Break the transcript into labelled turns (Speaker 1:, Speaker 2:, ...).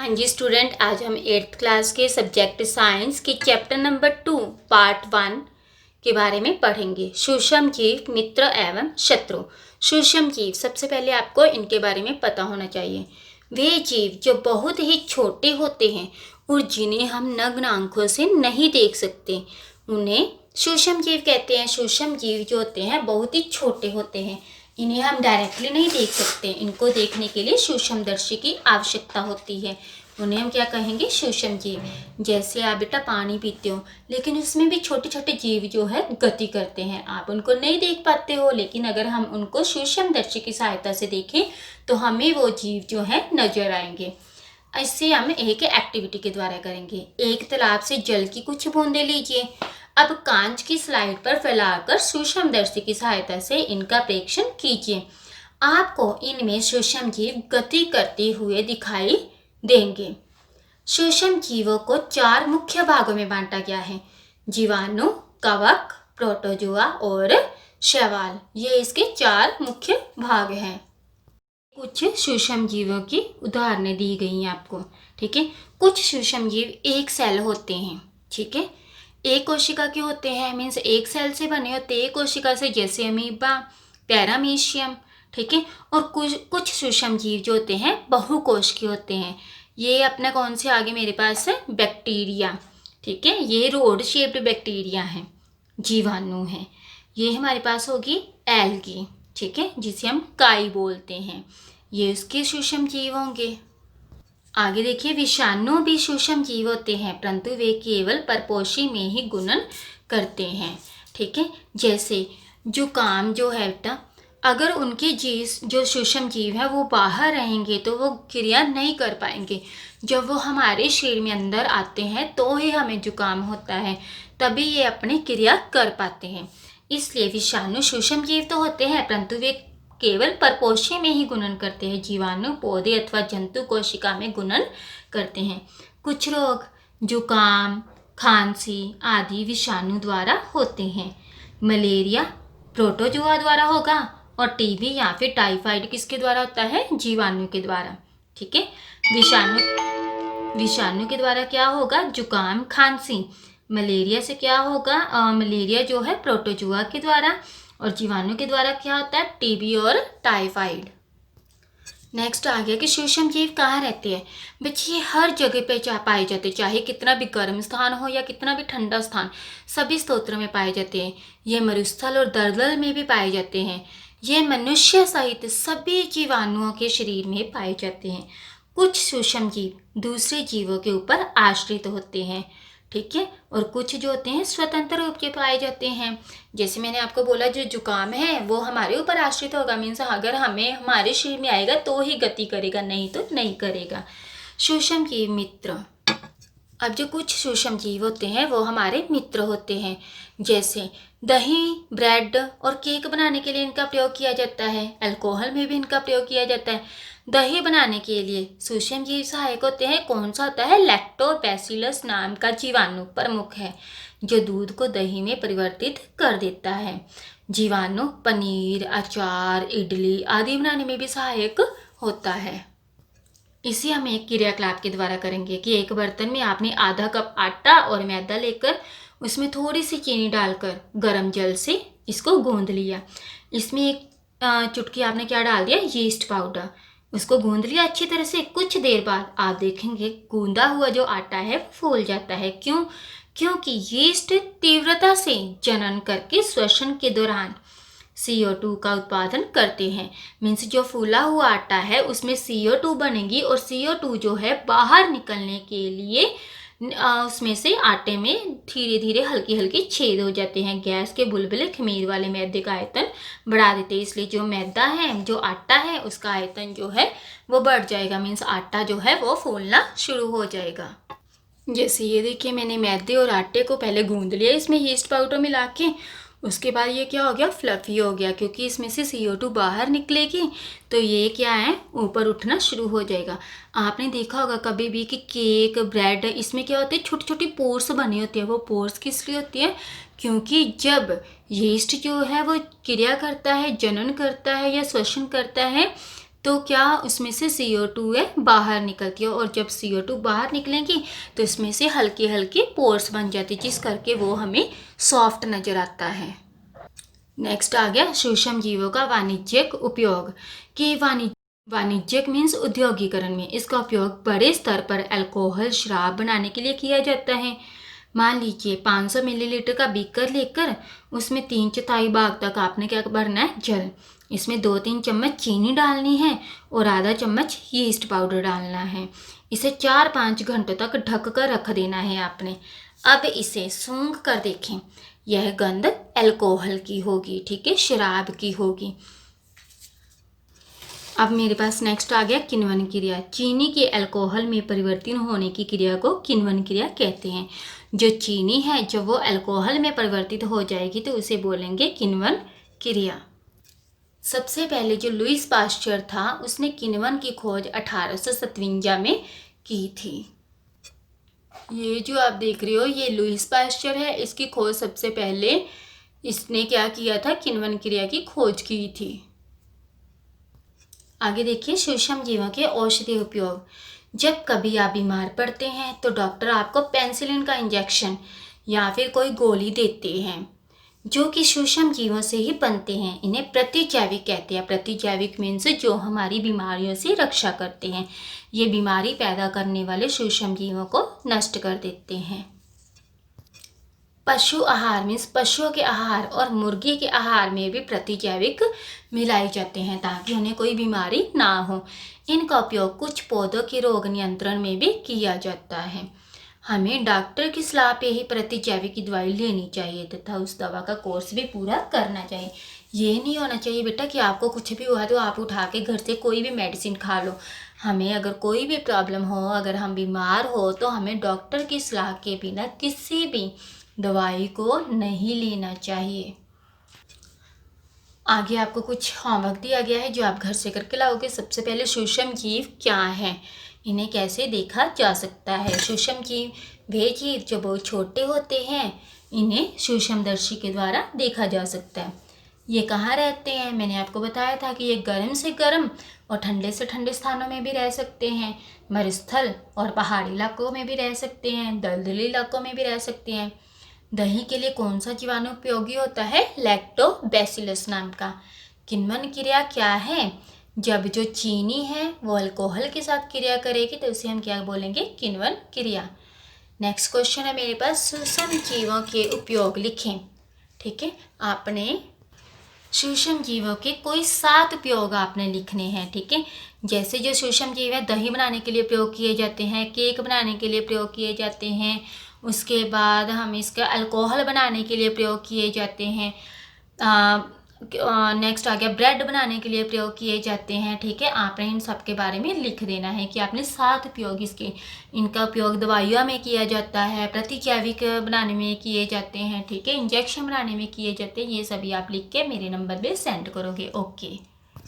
Speaker 1: हाँ जी स्टूडेंट, आज हम 8th क्लास के सब्जेक्ट साइंस के चैप्टर नंबर 2 पार्ट 1 के बारे में पढ़ेंगे। सूक्ष्म जीव, मित्र एवं शत्रु। सूक्ष्म जीव, सबसे पहले आपको इनके बारे में पता होना चाहिए। वे जीव जो बहुत ही छोटे होते हैं और जिन्हें हम नग्न आंखों से नहीं देख सकते, उन्हें सूक्ष्म जीव कहते हैं। सूक्ष्म जीव जो होते हैं बहुत ही छोटे होते हैं, इन्हें हम डायरेक्टली नहीं देख सकते। इनको देखने के लिए सूक्ष्मदर्शी की आवश्यकता होती है। उन्हें हम क्या कहेंगे? सूक्ष्म जीव। जैसे आप बेटा पानी पीते हो, लेकिन उसमें भी छोटे छोटे जीव जो है गति करते हैं। आप उनको नहीं देख पाते हो, लेकिन अगर हम उनको सूक्ष्मदर्शी की सहायता से देखें तो हमें वो जीव जो है नजर आएंगे। इससे हम एक एक्टिविटी के द्वारा करेंगे। एक तालाब से जल की कुछ बूंदें लीजिए। अब कांच की स्लाइड पर फैलाकर सूक्ष्मदर्शी की सहायता से इनका प्रेक्षण कीजिए। आपको इनमें सूक्ष्म जीव गति करते हुए दिखाई देंगे। सूक्ष्म जीवों को 4 मुख्य भागों में बांटा गया है: जीवाणु, कवक, प्रोटोजोआ और शैवाल। ये इसके 4 मुख्य भाग हैं। कुछ सूक्ष्म जीवों की उदाहरणें दी गई हैं आपको, ठीक है। कुछ सूक्ष्म जीव एक सेल होते हैं, ठीक है। एक कोशिका के होते हैं, मीन्स एक सेल से बने होते हैं, एक कोशिका से, जैसे अमीबा, पैरामीशियम, ठीक है। और कुछ सूक्ष्म जीव जो होते हैं बहुकोश के होते हैं। ये अपना कौन से आगे मेरे पास है? बैक्टीरिया, ठीक है। ये रोड शेप्ड बैक्टीरिया है, जीवाणु है। ये हमारे पास होगी एल्गी, ठीक है, जिसे हम काई बोलते हैं। ये उसके सूक्ष्म जीव होंगे। आगे देखिए, विषाणु भी सूक्ष्म जीव होते हैं, परंतु वे केवल परपोषी में ही गुणन करते हैं, ठीक है। जैसे जुकाम जो है बेटा, अगर उनके जीव जो सूक्ष्म जीव है वो बाहर रहेंगे तो वो क्रिया नहीं कर पाएंगे। जब वो हमारे शरीर में अंदर आते हैं तो ही हमें जुकाम होता है, तभी ये अपनी क्रिया कर पाते हैं। इसलिए विषाणु सूक्ष्म जीव तो होते हैं, परंतु वे केवल परपोषी में ही गुणन करते हैं। जीवाणु पौधे अथवा जंतु कोशिका में गुणन करते हैं। कुछ रोग, जुकाम, खांसी आदि विषाणु द्वारा होते हैं। मलेरिया प्रोटोजोआ द्वारा होगा और टीबी या फिर टाइफाइड किसके द्वारा होता है? जीवाणु के द्वारा, ठीक है। विषाणु के द्वारा क्या होगा? जुकाम, खांसी। मलेरिया से क्या होगा? मलेरिया जो है प्रोटोजोआ के द्वारा, और जीवाणु के द्वारा क्या होता है? टीबी और टाइफाइड। नेक्स्ट आ गया कि सूक्ष्म जीव कहाँ रहते हैं। बच्चे ये हर जगह पे पाए जाते हैं, चाहे कितना भी गर्म स्थान हो या कितना भी ठंडा स्थान, सभी स्तोत्रों में पाए जाते हैं। ये मरुस्थल और दलदल में भी पाए जाते हैं। ये मनुष्य सहित सभी जीवाणुओं के शरीर में पाए जाते हैं। कुछ सूक्ष्म जीव दूसरे जीवों के ऊपर आश्रित होते हैं, ठीक है। और कुछ जो होते हैं स्वतंत्र रूप के पाए जाते हैं। जैसे मैंने आपको बोला, जो जुकाम है वो हमारे ऊपर आश्रित होगा, मीन्स अगर हमें हमारे शरीर में आएगा तो ही गति करेगा, नहीं तो नहीं करेगा। सूक्ष्म जीव मित्र। अब जो कुछ सूक्ष्म जीव होते हैं वो हमारे मित्र होते हैं। जैसे दही, ब्रेड और केक बनाने के लिए इनका प्रयोग किया जाता है। अल्कोहल में भी इनका प्रयोग किया जाता है। दही बनाने के लिए सूक्ष्म जीव सहायक होते हैं। कौन सा होता है? लैक्टोबैसिलस नाम का जीवाणु प्रमुख है, जो दूध को दही में परिवर्तित कर देता है। जीवाणु पनीर, अचार, इडली आदि बनाने में भी सहायक होता है। इसे हम एक क्रियाकलाप के द्वारा करेंगे कि एक बर्तन में आपने आधा कप आटा और मैदा लेकर उसमें थोड़ी सी चीनी डालकर गर्म जल से इसको गूंद लिया। इसमें एक चुटकी आपने क्या डाल दिया? Yeast powder. उसको गूंद लिया अच्छी तरह से। कुछ देर बाद आप देखेंगे गूंदा हुआ जो आटा है वो फूल जाता है। क्यों? क्योंकि यीस्ट तीव्रता से जनन करके श्वसन के दौरान CO2 का उत्पादन करते हैं। मीन्स जो फूला हुआ आटा है उसमें CO2 बनेगी, और CO2 जो है बाहर निकलने के लिए उसमें से आटे में धीरे धीरे हल्की हल्की छेद हो जाते हैं। गैस के बुलबुले खमीर वाले मैदे का आयतन बढ़ा देते हैं। इसलिए जो मैदा है, जो आटा है, उसका आयतन जो है वो बढ़ जाएगा। मीन्स आटा जो है वो फूलना शुरू हो जाएगा। जैसे ये देखिए, मैंने मैदे और आटे को पहले गूंद लिया इसमें यीस्ट पाउडर मिला के। उसके बाद ये क्या हो गया? फ्लफी हो गया, क्योंकि इसमें से CO2 बाहर निकलेगी तो ये क्या है? ऊपर उठना शुरू हो जाएगा। आपने देखा होगा कभी भी कि केक, ब्रेड, इसमें क्या होते हैं? छोटी छोटी पोर्स बनी होती है। वो पोर्स किस लिए होती है? क्योंकि जब यीस्ट जो है वो क्रिया करता है, जनन करता है या श्वसन करता है, तो क्या उसमें से CO2 है बाहर निकलती है, और जब CO2 बाहर निकलेंगी तो इसमें से हल्के हल्के पोर्स बन जाती है, जिस करके वो हमें सॉफ्ट नज़र आता है। नेक्स्ट आ गया सूक्ष्म जीवों का वाणिज्यिक उपयोग। कि वाणिज्यिक मीन्स उद्योगीकरण में इसका उपयोग बड़े स्तर पर अल्कोहल शराब बनाने के लिए किया जाता है। मान लीजिए 500 मिलीलीटर का बीकर लेकर उसमें 3/4 भाग तक आपने क्या भरना है, जल। इसमें 2-3 चम्मच चीनी डालनी है और आधा चम्मच यीस्ट पाउडर डालना है। इसे 4-5 घंटों तक ढक कर रख देना है आपने। अब इसे सूंघ कर देखें, यह गंध अल्कोहल की होगी, ठीक है, शराब की होगी। अब मेरे पास नेक्स्ट आ गया किण्वन क्रिया। चीनी के अल्कोहल में परिवर्तन होने की क्रिया को किण्वन क्रिया कहते हैं। जो चीनी है जब वो अल्कोहल में परिवर्तित हो जाएगी तो उसे बोलेंगे किण्वन क्रिया। सबसे पहले जो लुईस पाश्चर था उसने किण्वन की खोज 1857 में की थी। ये जो आप देख रहे हो ये लुईस पाश्चर है, इसकी खोज सबसे पहले इसने क्या किया था, किण्वन क्रिया की खोज की थी। आगे देखिए सूक्ष्म जीवों के औषधीय उपयोग। जब कभी आप बीमार पड़ते हैं तो डॉक्टर आपको पेनिसिलिन का इंजेक्शन या फिर कोई गोली देते हैं जो कि सूक्ष्म जीवों से ही बनते हैं। इन्हें प्रतिजैविक कहते हैं। प्रतिजैविक मीन्स जो हमारी बीमारियों से रक्षा करते हैं। ये बीमारी पैदा करने वाले सूक्ष्म जीवों को नष्ट कर देते हैं। पशु आहार मीन्स पशुओं के आहार और मुर्गी के आहार में भी प्रतिजैविक मिलाए जाते हैं ताकि उन्हें कोई बीमारी ना हो। इनका उपयोग कुछ पौधों के रोग नियंत्रण में भी किया जाता है। हमें डॉक्टर की सलाह पे ही प्रतिजैविक की दवाई लेनी चाहिए तथा उस दवा का कोर्स भी पूरा करना चाहिए। ये नहीं होना चाहिए बेटा कि आपको कुछ भी हुआ तो आप उठा के घर से कोई भी मेडिसिन खा लो। हमें अगर कोई भी प्रॉब्लम हो, अगर हम बीमार हो तो हमें डॉक्टर की सलाह के बिना किसी भी दवाई को नहीं लेना चाहिए। आगे आपको कुछ होमवर्क दिया गया है जो आप घर से करके लाओगे। सबसे पहले सूक्ष्म जीव क्या हैं, इन्हें कैसे देखा जा सकता है। सूक्ष्म जीव वे जीव जो बहुत छोटे होते हैं, इन्हें सूक्ष्मदर्शी के द्वारा देखा जा सकता है। ये कहाँ रहते हैं, मैंने आपको बताया था कि ये गर्म से गर्म और ठंडे से ठंडे स्थानों में भी रह सकते हैं। मरुस्थल और पहाड़ी इलाकों में भी रह सकते हैं, दलदली इलाकों में भी रह सकते हैं। दही के लिए कौन सा जीवाणु उपयोगी होता है, लैक्टोबैसिलस नाम का। किण्वन क्रिया क्या है, जब जो चीनी है वो अल्कोहल के साथ क्रिया करेगी तो उसे हम क्या बोलेंगे, किण्वन क्रिया। नेक्स्ट क्वेश्चन है मेरे पास, सूक्ष्म जीवों के उपयोग लिखें। ठीक है, आपने सूक्ष्म जीवों के कोई 7 उपयोग आपने लिखने हैं। ठीक है, जैसे जो सूक्ष्म जीव है दही बनाने के लिए प्रयोग किए जाते हैं, केक बनाने के लिए प्रयोग किए जाते हैं, उसके बाद हम इसका अल्कोहल बनाने के लिए प्रयोग किए जाते हैं। नेक्स्ट आ गया ब्रेड बनाने के लिए प्रयोग किए जाते हैं। ठीक है, आपने इन सब के बारे में लिख देना है कि आपने 7 उपयोग इसके। इनका उपयोग दवाइयों में किया जाता है, प्रतिजैविक बनाने में किए जाते हैं, ठीक है, इंजेक्शन बनाने में किए जाते हैं। ये सभी आप लिख के मेरे नंबर पे सेंड करोगे। ओके।